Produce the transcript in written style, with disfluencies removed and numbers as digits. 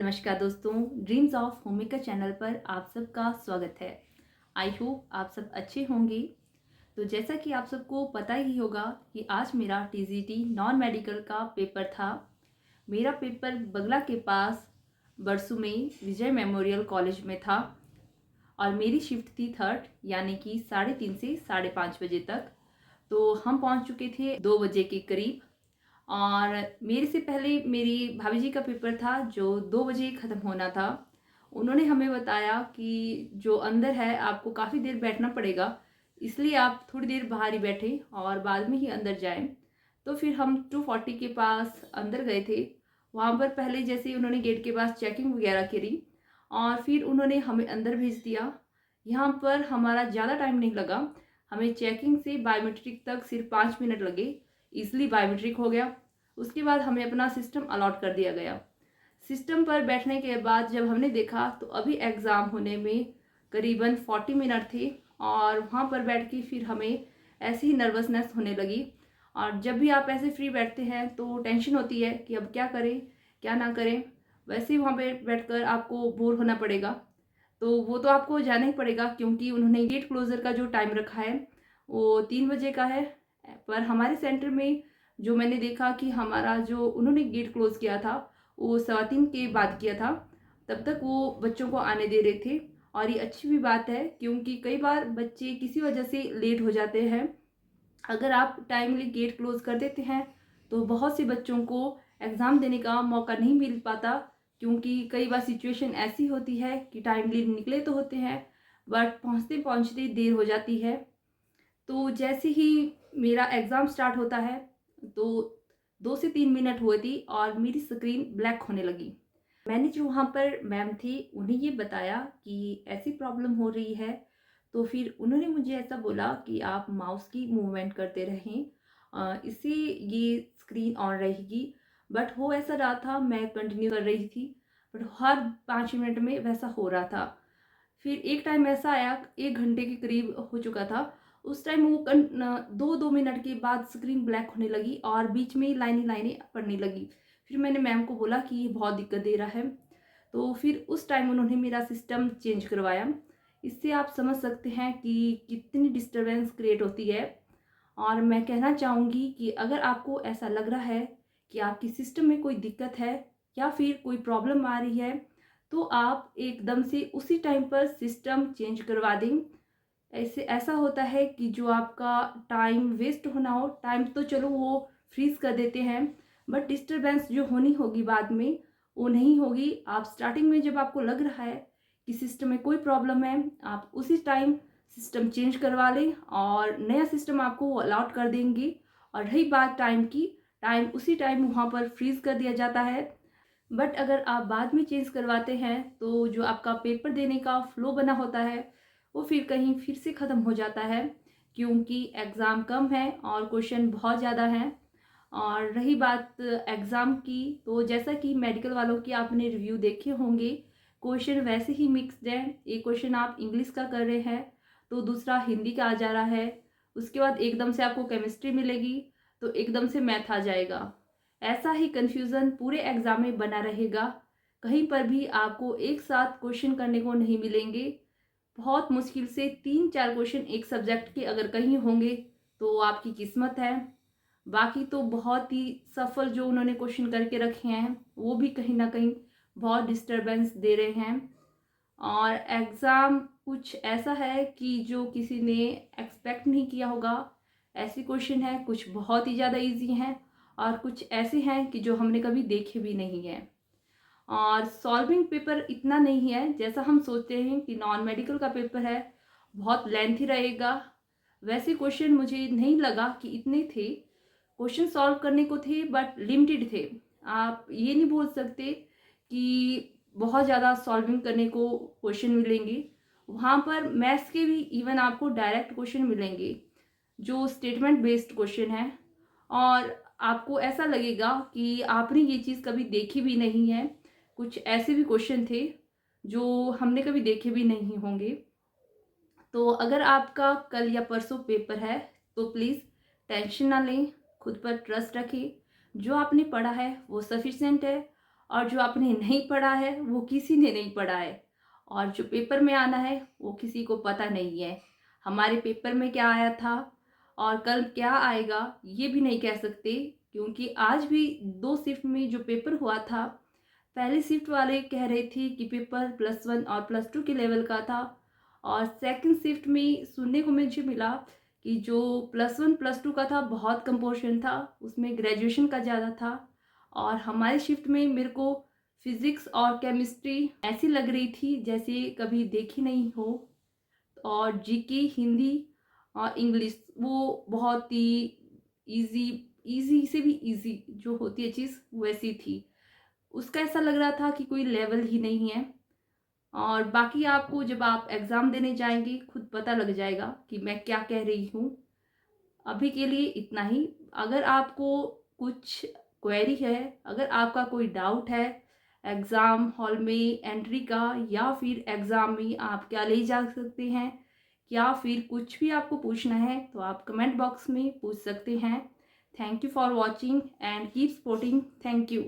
नमस्कार दोस्तों, dreams of homemaker channel पर आप सबका स्वागत है। आई होप आप सब अच्छे होंगे। तो जैसा कि आप सबको पता ही होगा कि आज मेरा टीजीटी नॉन मेडिकल का पेपर था। मेरा पेपर बगला के पास बरसू में विजय मेमोरियल कॉलेज में था और मेरी शिफ्ट थी थर्ड, यानी कि 3:30 से 5:30 बजे तक। तो हम पहुंच चुके थे 2 बजे के करीब। और मेरे से पहले मेरी भाभी जी का पेपर था जो 2 बजे ख़त्म होना था। उन्होंने हमें बताया कि जो अंदर है आपको काफ़ी देर बैठना पड़ेगा, इसलिए आप थोड़ी देर बाहर ही बैठें और बाद में ही अंदर जाएं। तो फिर हम 240 के पास अंदर गए थे। वहाँ पर पहले जैसे ही उन्होंने गेट के पास चेकिंग वगैरह करी और फिर उन्होंने हमें अंदर भेज दिया। यहाँ पर हमारा ज़्यादा टाइम नहीं लगा, हमें चेकिंग से बायोमेट्रिक तक सिर्फ 5 मिनट लगे। इसलिए बायोमेट्रिक हो गया। उसके बाद हमें अपना सिस्टम अलॉट कर दिया गया। सिस्टम पर बैठने के बाद जब हमने देखा तो अभी एग्ज़ाम होने में करीबन 40 मिनट थे और वहाँ पर बैठ के फिर हमें ऐसी ही नर्वसनेस होने लगी। और जब भी आप ऐसे फ्री बैठते हैं तो टेंशन होती है कि अब क्या करें क्या ना करें। वैसे ही वहाँ पे बैठकर आपको बोर होना पड़ेगा, तो वो तो आपको जाना ही पड़ेगा क्योंकि उन्होंने गेट क्लोज़र का जो टाइम रखा है वो 3 बजे का है। पर हमारे सेंटर में जो मैंने देखा कि हमारा जो उन्होंने गेट क्लोज़ किया था वो 3:15 के बाद किया था, तब तक वो बच्चों को आने दे रहे थे। और ये अच्छी भी बात है क्योंकि कई बार बच्चे किसी वजह से लेट हो जाते हैं। अगर आप टाइमली गेट क्लोज़ कर देते हैं तो बहुत से बच्चों को एग्ज़ाम देने का मौका नहीं मिल पाता, क्योंकि कई बार सिचुएशन ऐसी होती है कि टाइमली निकले तो होते हैं बट पहुँचते पहुँचते देर हो जाती है। तो जैसे ही मेरा एग्ज़ाम स्टार्ट होता है तो 2 से 3 मिनट हुए थी और मेरी स्क्रीन ब्लैक होने लगी। मैंने जो वहाँ पर मैम थी उन्हें ये बताया कि ऐसी प्रॉब्लम हो रही है। तो फिर उन्होंने मुझे ऐसा बोला कि आप माउस की मूवमेंट करते रहें, इससे ये स्क्रीन ऑन रहेगी। बट हो ऐसा रहा था, मैं कंटिन्यू कर रही थी बट हर 5 मिनट में वैसा हो रहा था। फिर एक टाइम ऐसा आया, 1 घंटे के करीब हो चुका था। उस टाइम वो 2-2 मिनट के बाद स्क्रीन ब्लैक होने लगी और बीच में लाइनें पड़ने लगी। फिर मैंने मैम को बोला कि ये बहुत दिक्कत दे रहा है। तो फिर उस टाइम उन्होंने मेरा सिस्टम चेंज करवाया। इससे आप समझ सकते हैं कि कितनी डिस्टर्बेंस क्रिएट होती है। और मैं कहना चाहूँगी कि अगर आपको ऐसा लग रहा है कि आपकी सिस्टम में कोई दिक्कत है या फिर कोई प्रॉब्लम आ रही है, तो आप एकदम से उसी टाइम पर सिस्टम चेंज करवा दें। ऐसे ऐसा होता है कि जो आपका टाइम वेस्ट होना हो, टाइम तो चलो वो फ्रीज़ कर देते हैं बट डिस्टरबेंस जो होनी होगी बाद में वो नहीं होगी। आप स्टार्टिंग में जब आपको लग रहा है कि सिस्टम में कोई प्रॉब्लम है, आप उसी टाइम सिस्टम चेंज करवा लें और नया सिस्टम आपको वो अलॉट कर देंगे। और रही बात टाइम की, टाइम उसी टाइम वहाँ पर फ्रीज़ कर दिया जाता है। बट अगर आप बाद में चेंज करवाते हैं तो जो आपका पेपर देने का फ्लो बना होता है वो फिर कहीं फिर से ख़त्म हो जाता है, क्योंकि एग्ज़ाम कम है और क्वेश्चन बहुत ज़्यादा हैं। और रही बात एग्ज़ाम की, तो जैसा कि मेडिकल वालों की आपने रिव्यू देखे होंगे, क्वेश्चन वैसे ही मिक्स्ड है। एक क्वेश्चन आप इंग्लिश का कर रहे हैं तो दूसरा हिंदी का आ जा रहा है। उसके बाद एकदम से आपको केमिस्ट्री मिलेगी तो एकदम से मैथ आ जाएगा। ऐसा ही कन्फ्यूज़न पूरे एग्ज़ाम में बना रहेगा। कहीं पर भी आपको एक साथ क्वेश्चन करने को नहीं मिलेंगे। बहुत मुश्किल से 3-4 क्वेश्चन एक सब्जेक्ट के अगर कहीं होंगे तो आपकी किस्मत है। बाकी तो बहुत ही सफल जो उन्होंने क्वेश्चन करके रखे हैं वो भी कहीं ना कहीं बहुत डिस्टरबेंस दे रहे हैं। और एग्ज़ाम कुछ ऐसा है कि जो किसी ने एक्सपेक्ट नहीं किया होगा। ऐसे क्वेश्चन है, कुछ बहुत ही ज़्यादा इजी हैं और कुछ ऐसे हैं कि जो हमने कभी देखे भी नहीं हैं। और सॉल्विंग पेपर इतना नहीं है जैसा हम सोचते हैं कि नॉन मेडिकल का पेपर है बहुत लेंथी रहेगा। वैसे क्वेश्चन मुझे नहीं लगा कि इतने थे। क्वेश्चन सॉल्व करने को थे बट लिमिटेड थे। आप ये नहीं बोल सकते कि बहुत ज़्यादा सॉल्विंग करने को क्वेश्चन मिलेंगे। वहाँ पर मैथ्स के भी इवन आपको डायरेक्ट क्वेश्चन मिलेंगे जो स्टेटमेंट बेस्ड क्वेश्चन है। और आपको ऐसा लगेगा कि आपने ये चीज़ कभी देखी भी नहीं है। कुछ ऐसे भी क्वेश्चन थे जो हमने कभी देखे भी नहीं होंगे। तो अगर आपका कल या परसों पेपर है तो प्लीज़ टेंशन ना लें, खुद पर ट्रस्ट रखें। जो आपने पढ़ा है वो सफिशिएंट है और जो आपने नहीं पढ़ा है वो किसी ने नहीं पढ़ा है, और जो पेपर में आना है वो किसी को पता नहीं है। हमारे पेपर में क्या आया था और कल क्या आएगा ये भी नहीं कह सकते, क्योंकि आज भी 2 शिफ्ट में जो पेपर हुआ था, पहली शिफ्ट वाले कह रहे थे कि पेपर +1 और +2 के लेवल का था, और सेकंड शिफ्ट में सुनने को मुझे मिला कि जो +1 +2 का था बहुत कम पोर्शन था, उसमें ग्रेजुएशन का ज़्यादा था। और हमारी शिफ्ट में मेरे को फिज़िक्स और केमिस्ट्री ऐसी लग रही थी जैसे कभी देखी नहीं हो, और जीके, हिंदी और इंग्लिश वो बहुत ही इजी, इजी से भी इजी जो होती है चीज़ वैसी थी। उसका ऐसा लग रहा था कि कोई लेवल ही नहीं है। और बाकी आपको जब आप एग्ज़ाम देने जाएंगे खुद पता लग जाएगा कि मैं क्या कह रही हूँ। अभी के लिए इतना ही। अगर आपको कुछ क्वेरी है, अगर आपका कोई डाउट है एग्ज़ाम हॉल में एंट्री का, या फिर एग्ज़ाम में आप क्या ले जा सकते हैं, या फिर कुछ भी आपको पूछना है, तो आप कमेंट बॉक्स में पूछ सकते हैं। Thank you for watching and keep supporting. Thank you.